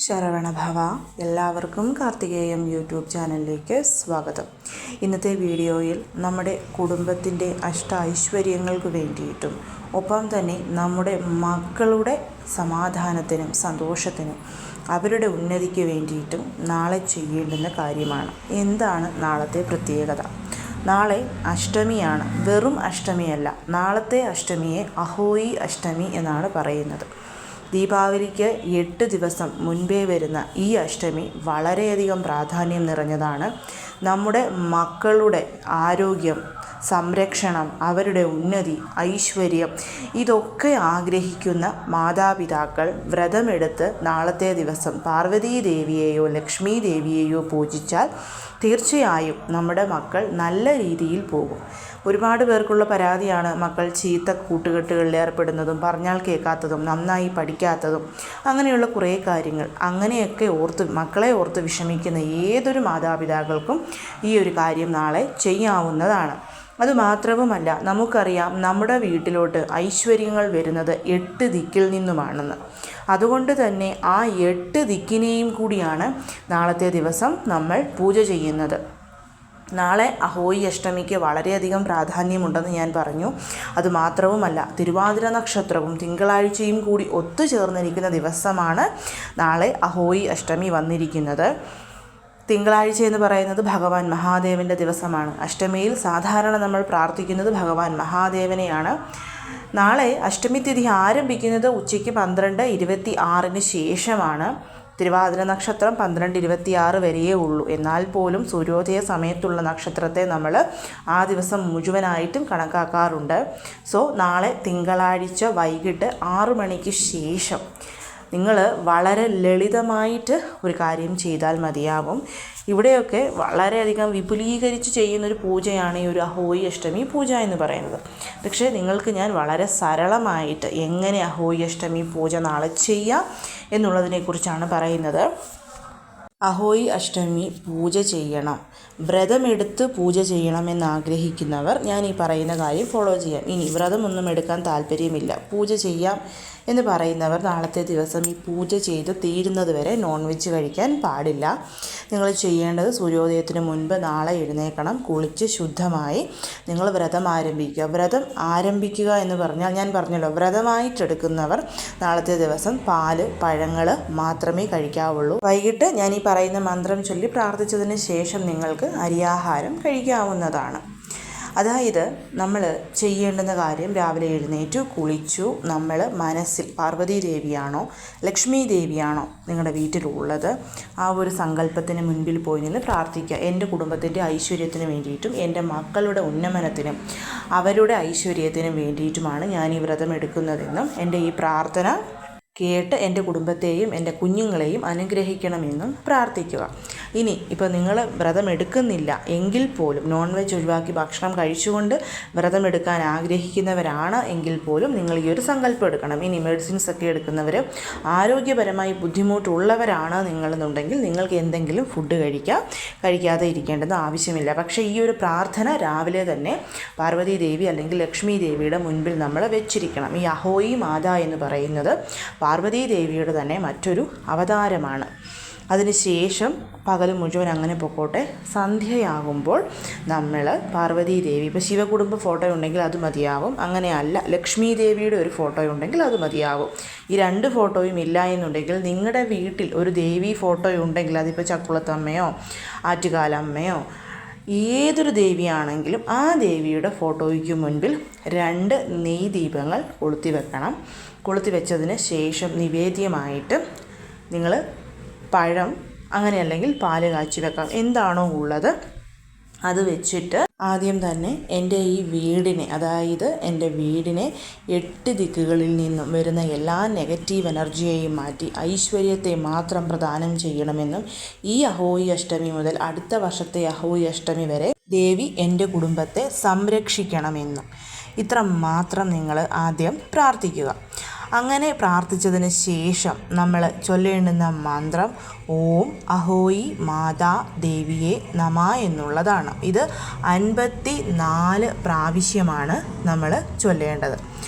ശരവണഭവ. എല്ലാവർക്കും കാർത്തികേയം യൂട്യൂബ് ചാനലിലേക്ക് സ്വാഗതം. ഇന്നത്തെ വീഡിയോയിൽ നമ്മുടെ കുടുംബത്തിൻ്റെ ഐശ്വര്യങ്ങൾക്ക് വേണ്ടിയിട്ടും ഒപ്പം തന്നെ നമ്മുടെ മക്കളുടെ സമാധാനത്തിനും സന്തോഷത്തിനും അവരുടെ ഉന്നതിക്ക് വേണ്ടിയിട്ടും നാളെ ചെയ്യേണ്ടുന്ന കാര്യമാണ്. എന്താണ് നാളത്തെ പ്രത്യേകത? നാളെ അഷ്ടമിയാണ്. വെറും അഷ്ടമിയല്ല, നാളത്തെ അഷ്ടമിയെ അഹോയി അഷ്ടമി എന്നാണ് പറയുന്നത്. ദീപാവലിക്ക് 8 ദിവസം മുൻപേ വരുന്ന ഈ അഷ്ടമി വളരെയധികം പ്രാധാന്യം നിറഞ്ഞതാണ്. നമ്മുടെ മക്കളുടെ ആരോഗ്യം, സംരക്ഷണം, അവരുടെ ഉന്നതി, ഐശ്വര്യം ഇതൊക്കെ ആഗ്രഹിക്കുന്ന മാതാപിതാക്കൾ വ്രതമെടുത്ത് നാളത്തെ ദിവസം പാർവതീ ദേവിയെയോ ലക്ഷ്മി ദേവിയെയോ പൂജിച്ചാൽ തീർച്ചയായും നമ്മുടെ മക്കൾ നല്ല രീതിയിൽ പോകും. ഒരുപാട് പേർക്കുള്ള പരാതിയാണ് മക്കൾ ചീത്ത കൂട്ടുകെട്ടുകളിൽ ഏർപ്പെടുന്നതും പറഞ്ഞാൽ കേൾക്കാത്തതും നന്നായി പഠിക്കാത്തതും അങ്ങനെയുള്ള കുറേ കാര്യങ്ങൾ. അങ്ങനെയൊക്കെ മക്കളെ ഓർത്ത് വിഷമിക്കുന്ന ഏതൊരു മാതാപിതാക്കൾക്കും ഈ ഒരു കാര്യം നാളെ ചെയ്യാവുന്നതാണ്. അതുമാത്രവുമല്ല, നമുക്കറിയാം നമ്മുടെ വീട്ടിലോട്ട് ഐശ്വര്യങ്ങൾ വരുന്നത് 8 ദിക്കിൽ നിന്നുമാണെന്ന്. അതുകൊണ്ട് തന്നെ ആ 8 ദിക്കിനെയും കൂടിയാണ് നാളത്തെ ദിവസം നമ്മൾ പൂജ ചെയ്യുന്നത്. നാളെ അഹോയി അഷ്ടമിക്ക് വളരെയധികം പ്രാധാന്യമുണ്ടെന്ന് ഞാൻ പറഞ്ഞു. അതുമാത്രവുമല്ല, തിരുവാതിര നക്ഷത്രവും തിങ്കളാഴ്ചയും കൂടി ഒത്തുചേർന്നിരിക്കുന്ന ദിവസമാണ് നാളെ അഹോയി അഷ്ടമി വന്നിരിക്കുന്നത്. തിങ്കളാഴ്ച എന്ന് പറയുന്നത് ഭഗവാൻ മഹാദേവൻ്റെ ദിവസമാണ്. അഷ്ടമിയിൽ സാധാരണ നമ്മൾ പ്രാർത്ഥിക്കുന്നത് ഭഗവാൻ മഹാദേവനെയാണ്. നാളെ അഷ്ടമി തിഥി ആരംഭിക്കുന്നത് ഉച്ചയ്ക്ക് 12:26 ശേഷമാണ്. തിരുവാതിര നക്ഷത്രം 12:26 വരെയേ ഉള്ളൂ. എന്നാൽ പോലും സൂര്യോദയ സമയത്തുള്ള നക്ഷത്രത്തെ നമ്മൾ ആ ദിവസം മുഴുവനായിട്ടും കണക്കാക്കാറുണ്ട്. നാളെ തിങ്കളാഴ്ച വൈകിട്ട് 6 മണിക്ക് ശേഷം നിങ്ങൾ വളരെ ലളിതമായിട്ട് ഒരു കാര്യം ചെയ്താൽ മതിയാവും. ഇവിടെയൊക്കെ വളരെയധികം വിപുലീകരിച്ച് ചെയ്യുന്നൊരു പൂജയാണ് ഈ ഒരു അഹോയി അഷ്ടമി പൂജ എന്ന് പറയുന്നത്. പക്ഷേ നിങ്ങൾക്ക് ഞാൻ വളരെ സരളമായിട്ട് എങ്ങനെ അഹോയി അഷ്ടമി പൂജ നാളെ ചെയ്യാം എന്നുള്ളതിനെക്കുറിച്ചാണ് പറയുന്നത്. അഹോയി അഷ്ടമി പൂജ ചെയ്യണം, വ്രതമെടുത്ത് പൂജ ചെയ്യണമെന്നാഗ്രഹിക്കുന്നവർ ഞാൻ ഈ പറയുന്ന കാര്യം ഫോളോ ചെയ്യാം. ഇനി വ്രതമൊന്നും എടുക്കാൻ താല്പര്യമില്ല, പൂജ ചെയ്യാം എന്ന് പറയുന്നവർ നാളത്തെ ദിവസം ഈ പൂജ ചെയ്ത് തീരുന്നത് വരെ നോൺ വെജ് കഴിക്കാൻ പാടില്ല. നിങ്ങൾ ചെയ്യേണ്ടത് സൂര്യോദയത്തിന് മുൻപ് നാളെ എഴുന്നേൽക്കണം, കുളിച്ച് ശുദ്ധമായി നിങ്ങൾ വ്രതം ആരംഭിക്കുക. വ്രതം ആരംഭിക്കുക എന്ന് പറഞ്ഞാൽ ഞാൻ പറഞ്ഞല്ലോ, വ്രതമായിട്ടെടുക്കുന്നവർ നാളത്തെ ദിവസം പാല്, പഴങ്ങൾ മാത്രമേ കഴിക്കാവുള്ളൂ. വൈകിട്ട് ഞാൻ ഈ പറയുന്ന മന്ത്രം ചൊല്ലി പ്രാർത്ഥിച്ചതിന് ശേഷം നിങ്ങൾക്ക് അരിയാഹാരം കഴിക്കാവുന്നതാണ്. അതായത് നമ്മൾ ചെയ്യേണ്ടുന്ന കാര്യം, രാവിലെ എഴുന്നേറ്റു കുളിച്ചു, നമ്മൾ മനസ്സിൽ പാർവതീ ദേവിയാണോ ലക്ഷ്മി ദേവിയാണോ നിങ്ങളുടെ വീട്ടിലുള്ളത് ആ ഒരു സങ്കല്പത്തിന് മുൻപിൽ പോയി നിന്ന് പ്രാർത്ഥിക്കുക. എൻ്റെ കുടുംബത്തിൻ്റെ ഐശ്വര്യത്തിന് വേണ്ടിയിട്ടും എൻ്റെ മക്കളുടെ ഉന്നമനത്തിനും അവരുടെ ഐശ്വര്യത്തിനും വേണ്ടിയിട്ടുമാണ് ഞാൻ ഈ വ്രതം എടുക്കുന്നതെന്നും എൻ്റെ ഈ പ്രാർത്ഥന കേട്ട് എൻ്റെ കുടുംബത്തെയും എൻ്റെ കുഞ്ഞുങ്ങളെയും അനുഗ്രഹിക്കണമെന്നും പ്രാർത്ഥിക്കുക. ഇനി ഇപ്പോൾ നിങ്ങൾ വ്രതം എടുക്കുന്നില്ല എങ്കിൽ പോലും, നോൺ വെജ് ഒഴിവാക്കി ഭക്ഷണം കഴിച്ചുകൊണ്ട് വ്രതം എടുക്കാൻ ആഗ്രഹിക്കുന്നവരാണ് എങ്കിൽ പോലും നിങ്ങൾ ഈ ഒരു സങ്കല്പം എടുക്കണം. ഇനി മെഡിസിൻസ് ഒക്കെ എടുക്കുന്നവർ, ആരോഗ്യപരമായി ബുദ്ധിമുട്ടുള്ളവരാണ് നിങ്ങളെന്നുണ്ടെങ്കിൽ നിങ്ങൾക്ക് എന്തെങ്കിലും ഫുഡ് കഴിക്കാതെ ഇരിക്കേണ്ടത് ആവശ്യമില്ല. പക്ഷേ ഈ ഒരു പ്രാർത്ഥന രാവിലെ തന്നെ പാർവതീ ദേവി അല്ലെങ്കിൽ ലക്ഷ്മി ദേവിയുടെ മുൻപിൽ നമ്മൾ വെച്ചിരിക്കണം. ഈ അഹോയി മാത എന്ന് പറയുന്നത് പാർവതീ ദേവിയുടെ തന്നെ മറ്റൊരു അവതാരമാണ്. അതിനുശേഷം പകൽ മുഴുവൻ അങ്ങനെ പൊക്കോട്ടെ, സന്ധ്യയാകുമ്പോൾ നമ്മൾ പാർവതീ ദേവി, ഇപ്പോൾ ശിവകുടുംബ ഫോട്ടോ ഉണ്ടെങ്കിൽ അത് മതിയാവും. അങ്ങനെയല്ല, ലക്ഷ്മി ദേവിയുടെ ഒരു ഫോട്ടോ ഉണ്ടെങ്കിൽ അത് മതിയാവും. ഈ 2 ഫോട്ടോയും ഇല്ല എന്നുണ്ടെങ്കിൽ നിങ്ങളുടെ വീട്ടിൽ ഒരു ദേവി ഫോട്ടോ ഉണ്ടെങ്കിൽ, അതിപ്പോൾ ചക്കുളത്തമ്മയോ ആറ്റുകാലമ്മയോ ഏതൊരു ദേവിയാണെങ്കിലും ആ ദേവിയുടെ ഫോട്ടോയ്ക്ക് മുൻപിൽ 2 നെയ് ദീപങ്ങൾ കൊളുത്തി വെക്കണം. കൊളുത്തി വെച്ചതിന് ശേഷം നിവേദ്യമായിട്ട് നിങ്ങൾ പഴം, അങ്ങനെ അല്ലെങ്കിൽ പാല് കാച്ചി വെക്കാം, എന്താണോ ഉള്ളത് അത് വെച്ചിട്ട് ആദ്യം തന്നെ എൻ്റെ ഈ വീടിനെ, അതായത് എൻ്റെ വീടിനെ 8 ദിക്കുകളിൽ നിന്നും വരുന്ന എല്ലാ നെഗറ്റീവ് എനർജിയെയും മാറ്റി ഐശ്വര്യത്തെ മാത്രം പ്രദാനം ചെയ്യണമെന്നും ഈ അഹോയി അഷ്ടമി മുതൽ അടുത്ത വർഷത്തെ അഹോയി അഷ്ടമി വരെ ദേവി എൻ്റെ കുടുംബത്തെ സംരക്ഷിക്കണമെന്നും ഇത്ര മാത്രം നിങ്ങൾ ആദ്യം പ്രാർത്ഥിക്കുക. അങ്ങനെ പ്രാർത്ഥിച്ചതിന് ശേഷം നമ്മൾ ചൊല്ലേണ്ടുന്ന മന്ത്രം ഓം അഹോയി മാതാ ദേവിയെ നമ എന്നുള്ളതാണ്. ഇത് 54 പ്രാവശ്യമാണ് നമ്മൾ ചൊല്ലേണ്ടത്.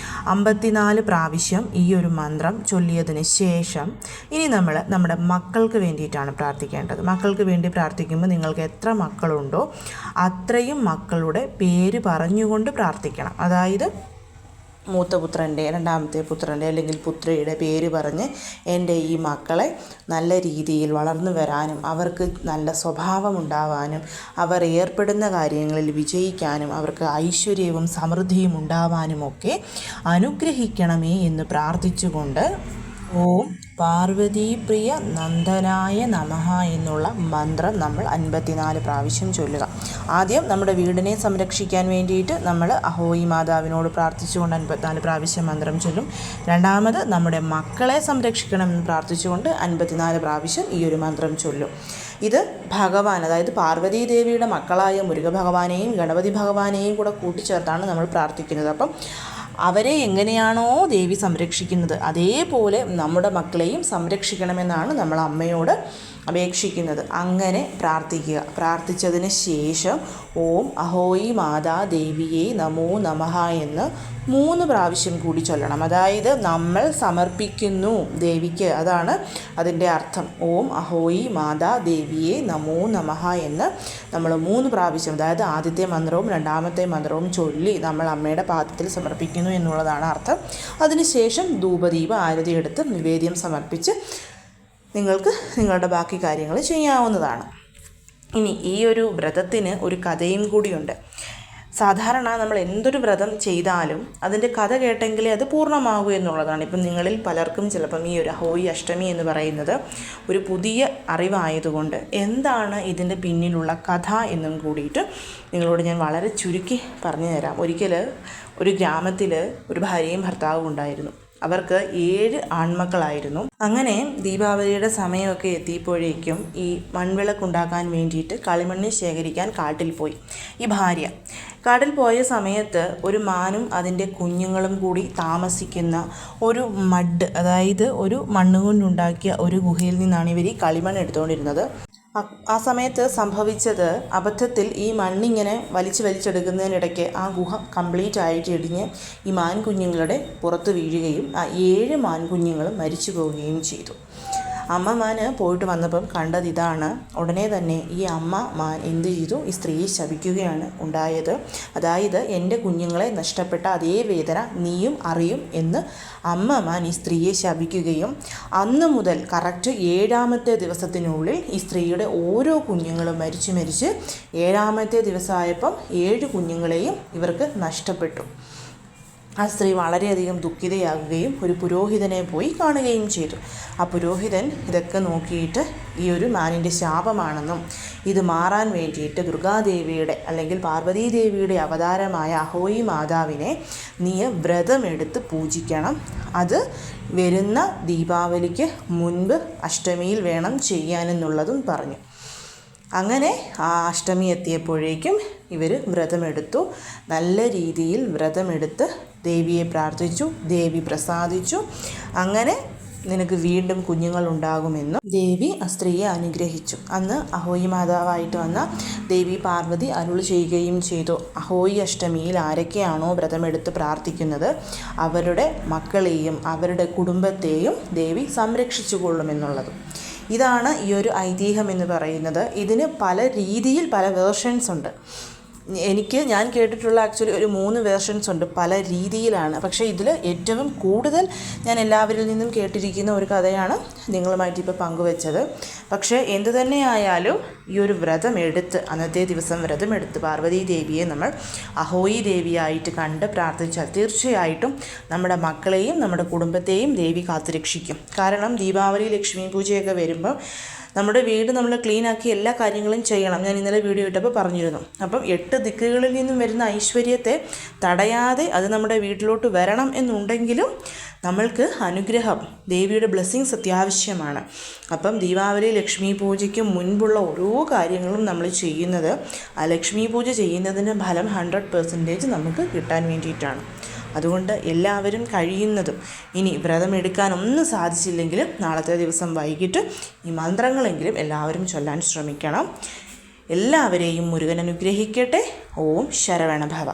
54 പ്രാവശ്യം ഈ ഒരു മന്ത്രം ചൊല്ലിയതിന് ശേഷം ഇനി നമ്മൾ നമ്മുടെ മക്കൾക്ക് വേണ്ടിയിട്ടാണ് പ്രാർത്ഥിക്കേണ്ടത്. മക്കൾക്ക് വേണ്ടി പ്രാർത്ഥിക്കുമ്പോൾ നിങ്ങൾക്ക് എത്ര മക്കളുണ്ടോ അത്രയും മക്കളുടെ പേര് പറഞ്ഞുകൊണ്ട് പ്രാർത്ഥിക്കണം. അതായത് മൂത്ത പുത്രൻ്റെ, രണ്ടാമത്തെ പുത്രൻ്റെ അല്ലെങ്കിൽ പുത്രിയുടെ പേര് പറഞ്ഞ് എൻ്റെ ഈ മക്കളെ നല്ല രീതിയിൽ വളർന്നു വരാനും അവർക്ക് നല്ല സ്വഭാവമുണ്ടാവാനും അവർ ഏർപ്പെടുന്ന കാര്യങ്ങളിൽ വിജയിക്കാനും അവർക്ക് ഐശ്വര്യവും സമൃദ്ധിയും ഉണ്ടാവാനുമൊക്കെ അനുഗ്രഹിക്കണമേ എന്ന് പ്രാർത്ഥിച്ചുകൊണ്ട് ഓം പാർവതീപ്രിയ നന്ദനായ നമഃ എന്നുള്ള മന്ത്രം നമ്മൾ 54 പ്രാവശ്യം ചൊല്ലുക. ആദ്യം നമ്മുടെ വീടിനെ സംരക്ഷിക്കാൻ വേണ്ടിയിട്ട് നമ്മൾ അഹോയി മാതാവിനോട് പ്രാർത്ഥിച്ചുകൊണ്ട് 54 പ്രാവശ്യം മന്ത്രം ചൊല്ലും. രണ്ടാമത് നമ്മുടെ മക്കളെ സംരക്ഷിക്കണമെന്ന് പ്രാർത്ഥിച്ചുകൊണ്ട് 54 പ്രാവശ്യം ഈ ഒരു മന്ത്രം ചൊല്ലും. ഇത് ഭഗവാൻ, അതായത് പാർവതീ ദേവിയുടെ മക്കളായ മുരുക ഭഗവാനെയും ഗണപതി ഭഗവാനെയും കൂടെ കൂട്ടിച്ചേർത്താണ് നമ്മൾ പ്രാർത്ഥിക്കുന്നത്. അപ്പം അവരെ എങ്ങനെയാണോ ദേവി സംരക്ഷിക്കുന്നത് അതേപോലെ നമ്മുടെ മക്കളെയും സംരക്ഷിക്കണമെന്നാണ് നമ്മൾ അമ്മയോട് അപേക്ഷിക്കുന്നത്. അങ്ങനെ പ്രാർത്ഥിക്കുക. പ്രാർത്ഥിച്ചതിന് ശേഷം ഓം അഹോയി മാതാ ദേവിയെ നമോ നമഃ എന്ന് 3 പ്രാവശ്യം കൂടി ചൊല്ലണം. അതായത് നമ്മൾ സമർപ്പിക്കുന്നു ദേവിക്ക്, അതാണ് അതിൻ്റെ അർത്ഥം. ഓം അഹോയി മാതാ ദേവിയെ നമോ നമഃ എന്ന് നമ്മൾ 3 പ്രാവശ്യം, അതായത് ആദ്യത്തെ മന്ത്രവും രണ്ടാമത്തെ മന്ത്രവും ചൊല്ലി നമ്മൾ അമ്മയുടെ പാദത്തിൽ സമർപ്പിക്കുന്നു എന്നുള്ളതാണ് അർത്ഥം. അതിനുശേഷം ധൂപദീപ ആരതി എടുത്ത് നിവേദ്യം സമർപ്പിച്ച് നിങ്ങൾക്ക് നിങ്ങളുടെ ബാക്കി കാര്യങ്ങൾ ചെയ്യാവുന്നതാണ്. ഇനി ഈ ഒരു വ്രതത്തിന് ഒരു കഥയും കൂടിയുണ്ട്. സാധാരണ നമ്മൾ എന്തൊരു വ്രതം ചെയ്താലും അതിൻ്റെ കഥ കേട്ടെങ്കിലേ അത് പൂർണ്ണമാകൂ എന്നുള്ളതാണ്. ഇപ്പം നിങ്ങളിൽ പലർക്കും ചിലപ്പം ഈ ഒരു അഹോയി അഷ്ടമി എന്ന് പറയുന്നത് ഒരു പുതിയ അറിവായതുകൊണ്ട് എന്താണ് ഇതിൻ്റെ പിന്നിലുള്ള കഥ എന്നും കൂടിയിട്ട് നിങ്ങളോട് ഞാൻ വളരെ ചുരുക്കി പറഞ്ഞു തരാം. ഒരിക്കൽ ഒരു ഗ്രാമത്തിൽ ഒരു ഭാര്യയും ഭർത്താവും ഉണ്ടായിരുന്നു. അവർക്ക് 7 ആൺമക്കളായിരുന്നു. അങ്ങനെ ദീപാവലിയുടെ സമയമൊക്കെ എത്തിയപ്പോഴേക്കും ഈ മൺവിളക്കുണ്ടാക്കാൻ വേണ്ടിയിട്ട് കളിമണ്ണ് ശേഖരിക്കാൻ കാട്ടിൽ പോയി. ഈ ഭാര്യ കാട്ടിൽ പോയ സമയത്ത് ഒരു മാനും അതിൻ്റെ കുഞ്ഞുങ്ങളും കൂടി താമസിക്കുന്ന ഒരു മഡ്, അതായത് ഒരു മണ്ണുകൊണ്ടുണ്ടാക്കിയ ഒരു ഗുഹയിൽ നിന്നാണ് ഇവർ ഈ കളിമണ്ണ് എടുത്തുകൊണ്ടിരുന്നത്. ആ സമയത്ത് സംഭവിച്ചത്, അബദ്ധത്തിൽ ഈ മണ്ണിങ്ങനെ വലിച്ചെടുക്കുന്നതിനിടയ്ക്ക് ആ ഗുഹ കംപ്ലീറ്റ് ആയിട്ട് ഇടിഞ്ഞ് ഈ മാൻകുഞ്ഞുങ്ങളുടെ പുറത്ത് വീഴുകയും ആ 7 മാൻകുഞ്ഞുങ്ങളും മരിച്ചു പോവുകയും ചെയ്തു. അമ്മ മാൻ പോയിട്ട് വന്നപ്പം കണ്ടത് ഇതാണ്. ഉടനെ തന്നെ ഈ അമ്മ മാൻ എന്ത് ചെയ്തു? ഈ സ്ത്രീയെ ശപിക്കുകയാണ് ഉണ്ടായത്. അതായത് എൻ്റെ കുഞ്ഞുങ്ങളെ നഷ്ടപ്പെട്ട അതേ വേദന നീയും അറിയും എന്ന് അമ്മ മാൻ ഈ സ്ത്രീയെ ശപിക്കുകയും അന്ന് മുതൽ കറക്റ്റ് 7ാമത്തെ ദിവസത്തിനുള്ളിൽ ഈ സ്ത്രീയുടെ ഓരോ കുഞ്ഞുങ്ങളും മരിച്ച് 7ാമത്തെ ദിവസമായപ്പം 7 കുഞ്ഞുങ്ങളെയും ഇവർക്ക് നഷ്ടപ്പെട്ടു. ആ സ്ത്രീ വളരെയധികം ദുഃഖിതയാകുകയും ഒരു പുരോഹിതനെ പോയി കാണുകയും ചെയ്തു. ആ പുരോഹിതൻ ഇതൊക്കെ നോക്കിയിട്ട് ഈ ഒരു മാനിൻ്റെ ശാപമാണെന്നും ഇത് മാറാൻ വേണ്ടിയിട്ട് ദുർഗാദേവിയുടെ അല്ലെങ്കിൽ പാർവതീദേവിയുടെ അവതാരമായ അഹോയി മാതാവിനെ നീ വ്രതമെടുത്ത് പൂജിക്കണം, അത് വരുന്ന ദീപാവലിക്ക് മുൻപ് അഷ്ടമിയിൽ വേണം ചെയ്യാനെന്നുള്ളതും പറഞ്ഞു. അങ്ങനെ ആ അഷ്ടമി എത്തിയപ്പോഴേക്കും ഇവർ വ്രതമെടുത്തു. നല്ല രീതിയിൽ വ്രതമെടുത്ത് ദേവിയെ പ്രാർത്ഥിച്ചു. ദേവി പ്രസാദിച്ചു. അങ്ങനെ നിനക്ക് വീണ്ടും കുഞ്ഞുങ്ങളുണ്ടാകുമെന്നും ദേവി ആ സ്ത്രീയെ അനുഗ്രഹിച്ചു. അന്ന് അഹോയി മാതാവായിട്ട് വന്ന ദേവി പാർവതി അരുൾ ചെയ്യുകയും ചെയ്തു, അഹോയി അഷ്ടമിയിൽ ആരൊക്കെയാണോ വ്രതമെടുത്ത് പ്രാർത്ഥിക്കുന്നത് അവരുടെ മക്കളെയും അവരുടെ കുടുംബത്തെയും ദേവി സംരക്ഷിച്ചു കൊള്ളുമെന്നുള്ളതും. ഇതാണ് ഈ ഒരു ഐതിഹ്യം എന്ന് പറയുന്നത്. ഇതിന് പല രീതിയിൽ പല വേർഷൻസ് ഉണ്ട്. ഞാൻ കേട്ടിട്ടുള്ള ആക്ച്വലി ഒരു 3 വേർഷൻസ് ഉണ്ട്, പല രീതിയിലാണ്. പക്ഷേ ഇതിൽ ഏറ്റവും കൂടുതൽ ഞാൻ എല്ലാവരിൽ നിന്നും കേട്ടിരിക്കുന്ന ഒരു കഥയാണ് നിങ്ങളുമായിട്ട് ഇപ്പോൾ പങ്കുവെച്ചത്. പക്ഷേ എന്തു തന്നെയായാലും ഈ ഒരു വ്രതമെടുത്ത് അന്നത്തെ ദിവസം വ്രതമെടുത്ത് പാർവതീ ദേവിയെ നമ്മൾ അഹോയി ദേവിയായിട്ട് കണ്ട് പ്രാർത്ഥിച്ചാൽ തീർച്ചയായിട്ടും നമ്മുടെ മക്കളെയും നമ്മുടെ കുടുംബത്തെയും ദേവി കാത്തുരക്ഷിക്കും. കാരണം ദീപാവലി ലക്ഷ്മി പൂജയൊക്കെ വരുമ്പോൾ നമ്മുടെ വീട് നമ്മൾ ക്ലീനാക്കി എല്ലാ കാര്യങ്ങളും ചെയ്യണം. ഞാൻ ഇന്നലെ വീഡിയോ ഇട്ടപ്പോൾ പറഞ്ഞിരുന്നു. അപ്പം 8 ദിക്കുകളിൽ നിന്നും വരുന്ന ഐശ്വര്യത്തെ തടയാതെ അത് നമ്മുടെ വീട്ടിലോട്ട് വരണം എന്നുണ്ടെങ്കിലും നമ്മൾക്ക് അനുഗ്രഹം, ദേവിയുടെ ബ്ലെസ്സിങ്സ് അത്യാവശ്യമാണ്. അപ്പം ദീപാവലി ലക്ഷ്മി പൂജയ്ക്ക് മുൻപുള്ള ഓരോ കാര്യങ്ങളും നമ്മൾ ചെയ്യുന്നത് ആ ലക്ഷ്മി പൂജ ചെയ്യുന്നതിൻ്റെ ഫലം 100% നമുക്ക് കിട്ടാൻ വേണ്ടിയിട്ടാണ്. അതുകൊണ്ട് എല്ലാവരും കഴിയുന്നതും ഇനി വ്രതമെടുക്കാനൊന്നും സാധിച്ചില്ലെങ്കിലും നാളത്തെ ദിവസം വൈകിട്ട് ഈ മന്ത്രങ്ങളെങ്കിലും എല്ലാവരും ചൊല്ലാൻ ശ്രമിക്കണം. എല്ലാവരെയും മുരുകൻ അനുഗ്രഹിക്കട്ടെ. ഓം ശരവണഭവ.